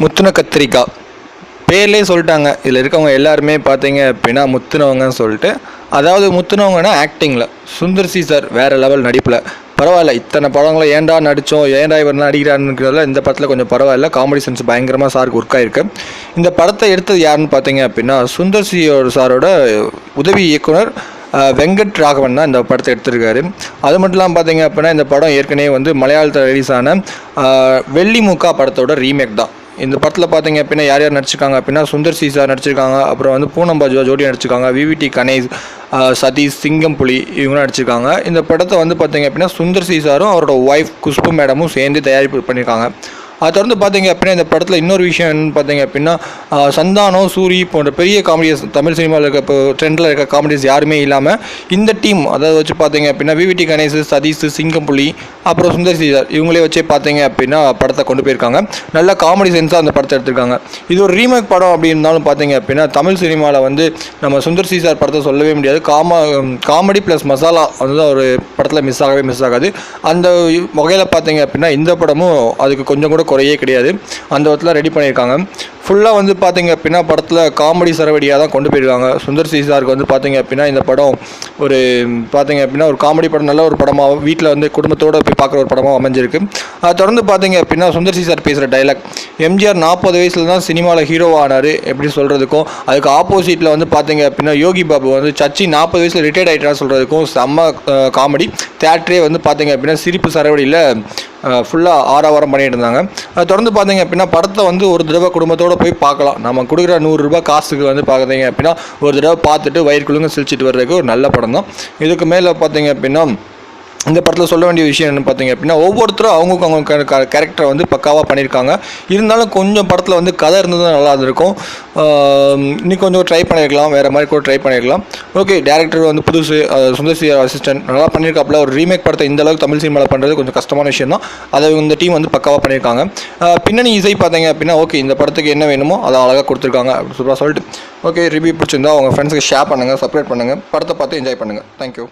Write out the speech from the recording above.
முத்துன கத்திரிக்காய் பேர்லேயே சொல்லிட்டாங்க. இதில் இருக்கவங்க எல்லாருமே பார்த்தீங்க அப்படின்னா முத்துனவங்கன்னு சொல்லிட்டு. அதாவது முத்துனவங்கன்னா ஆக்டிங்கில் சுந்தர் சி சார் வேறு லெவல் நடிப்பில் பரவாயில்ல. இத்தனை படங்களை ஏன்டா நடித்தோம், ஏன்டா இவரெலாம் நடிக்கிறாருன்றதுல இந்த படத்தில் கொஞ்சம் பரவாயில்ல. காமெடி சென்ஸ் பயங்கரமாக சாருக்கு ஒர்க் ஆகிருக்கு. இந்த படத்தை எடுத்தது யாருன்னு பார்த்தீங்க அப்படின்னா சுந்தர் சி சாரோட உதவி இயக்குனர் வெங்கட் ராகவன் தான் இந்த படத்தை எடுத்திருக்காரு. அது மட்டும் இல்லாமல் பார்த்தீங்க அப்படின்னா இந்த படம் ஏற்கனவே வந்து மலையாளத்தில் ரிலீஸ் ஆன வெள்ளிமுக்கா படத்தோட ரீமேக் தான். இந்த படத்தில் பார்த்தீங்க அப்படின்னா யார் யார் நடிச்சிருக்காங்க அப்படின்னா சுந்தர் சி சார் நடிச்சிருக்காங்க. அப்புறம் வந்து பூனம் பாஜுவா ஜோடி நடிச்சிருக்காங்க. விவிடி கணேஷ், சதீஷ், சிங்கம்புலி இவங்களும் நடிச்சிருக்காங்க. இந்த படத்தை வந்து பார்த்தீங்க அப்படின்னா சுந்தர் சி சாரும் அவரோட ஒய்ஃப் குஷ்பு மேடமும் சேர்ந்து தயாரிப்பு பண்ணியிருக்காங்க. அதை தொடர்ந்து பார்த்தீங்க அப்படின்னா இந்த படத்தில் இன்னொரு விஷயம் என்னன்னு பார்த்தீங்க அப்படின்னா சந்தானம், சூரி போன்ற பெரிய காமெடியஸ் தமிழ் சினிமாவில் இருக்க இப்போ ட்ரெண்டில் இருக்க காமெடியஸ் யாருமே இல்லாமல் இந்த டீம் அதாவது வச்சு பார்த்தீங்க அப்படின்னா விவிடி கணேஷ், சதீஷ், சிங்கம்புலி அப்புறம் சுந்தர் சி சார் இவங்களே வச்சே பார்த்தீங்க அப்படின்னா படத்தை கொண்டு போயிருக்காங்க. நல்ல காமெடி சென்ஸாக அந்த படத்தை எடுத்திருக்காங்க. இது ஒரு ரீமேக் படம் அப்படி இருந்தாலும் பார்த்தீங்க அப்படின்னா தமிழ் சினிமாவில் வந்து நம்ம சுந்தர் சி சார் படத்தை சொல்லவே முடியாது. காமெடி ப்ளஸ் மசாலா அதுதான் ஒரு படத்தில் மிஸ் ஆகாது. அந்த வகையில் பார்த்தீங்க அப்படின்னா இந்த படமும் அதுக்கு கொஞ்சம் கூட குறையே கிடையாது. அந்த விதத்தில் ரெடி பண்ணியிருக்காங்க. ஃபுல்லாக வந்து பார்த்தீங்க அப்படின்னா படத்தில் காமெடி சரவடியாக தான் கொண்டு போயிருக்காங்க. சுந்தர் சி சாருக்கு வந்து பார்த்தீங்க அப்படின்னா இந்த படம் ஒரு பார்த்தீங்க அப்படின்னா ஒரு காமெடி படம், நல்ல ஒரு படமாக வீட்டில் வந்து குடும்பத்தோடு போய் பார்க்குற ஒரு படமாக அமைஞ்சிருக்கு. அதை தொடர்ந்து பார்த்தீங்க அப்படின்னா சுந்தர் சி சார் பேசுகிற டைலாக், எம்ஜிஆர் 40 வயசில் தான் சினிமாவில் ஹீரோவானார் எப்படி சொல்கிறதுக்கும், அதுக்கு ஆப்போசிட்டில் வந்து பார்த்தீங்க அப்படின்னா யோகி பாபு வந்து சச்சி 40 வயசில் ரிட்டையர்ட் ஆகிட்டான்னு சொல்கிறதுக்கும் செம்ம காமெடி. தேட்டரே வந்து பார்த்தீங்க அப்படின்னா சிரிப்பு சரவடியில் ஃபுல்லாக ஆரவாரம் பண்ணிட்டு இருந்தாங்க. அதை தொடர்ந்து பார்த்தீங்க அப்படின்னா படத்தை வந்து ஒரு தடவை குடும்பத்தோடு போய் பார்க்கலாம். நம்ம கொடுக்குற 100 ரூபாய் காசுக்கு வந்து பார்த்தீங்க அப்படின்னா ஒரு தடவை பார்த்துட்டு வயிறுக்குள்ளுங்க சிரிச்சிட்டு வர்றதுக்கு ஒரு நல்ல படம் தான். இதுக்கு மேலே பார்த்தீங்க அப்படின்னா இந்த படத்தில் சொல்ல வேண்டிய விஷயம் என்ன பார்த்தீங்க அப்படின்னா ஒவ்வொருத்தரும் அவங்க கேரக்டரை வந்து பக்காவாக பண்ணியிருக்காங்க. இருந்தாலும் கொஞ்சம் படத்தில் வந்து கதை இருந்தது நல்லா இருந்திருக்கும். இன்னும் கொஞ்சம் ட்ரை பண்ணியிருக்கலாம், வேறு மாதிரி கூட ட்ரை பண்ணியிருக்கலாம். ஓகே, டேரக்டர் வந்து புதுசு சுந்தர் சி அசிஸ்டன்ட் நல்லா பண்ணியிருக்காப்புல. ஒரு ரீமேக் படத்தை இந்த அளவுக்கு தமிழ் சினிமாவில் பண்ணுறது கொஞ்சம் கஷ்டமான விஷயம் தான். அதை இந்த டீம் வந்து பக்காவாக பண்ணியிருக்காங்க. பின்னணி இசை பார்த்தீங்க அப்படின்னா ஓகே, இந்த படத்துக்கு என்ன வேணுமோ அதை அழகாக கொடுத்துருக்காங்க அப்படி சூப்பராக சொல்லிட்டு. ஓகே, ரிவ்யூ பிடிச்சிருந்தா உங்கள் ஃப்ரெண்ட்ஸுக்கு ஷேர் பண்ணுங்கள், சப்ஸ்கிரைப் பண்ணுங்கள், படத்தை பார்த்து என்ஜாய் பண்ணுங்கள். தேங்க்யூ.